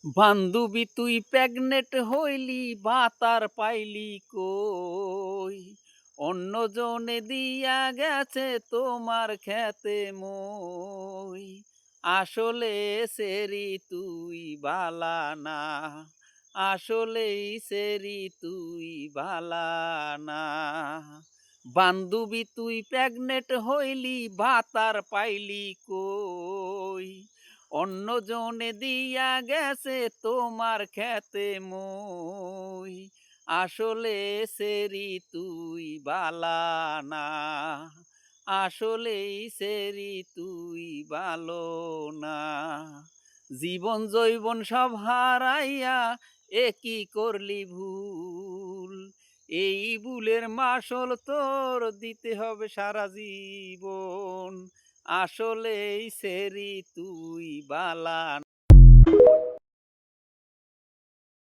বান্ধবী তুই প্রেগনেট হইলি বাতার পাইলি কই? অন্যজনে দিয়া গেছে তোমার খেতে মই। আসলে সেরি তুই বালা না, আসলেই সেরি তুই বালা না। বান্ধবী তুই প্রেগনেট হইলি বাতার পাইলি কই? অন্যজনে দিয়া গেছে তোমার খেতে মই। আসলে সেরি তুই বালা না, আসলেই সেরি তুই ভালো না। জীবন জৈবন সব হারাইয়া একই করলি ভুল। এই ভুলের মাসল তোর দিতে হবে সারা জীবন। আসলেই সেরি তুই বালা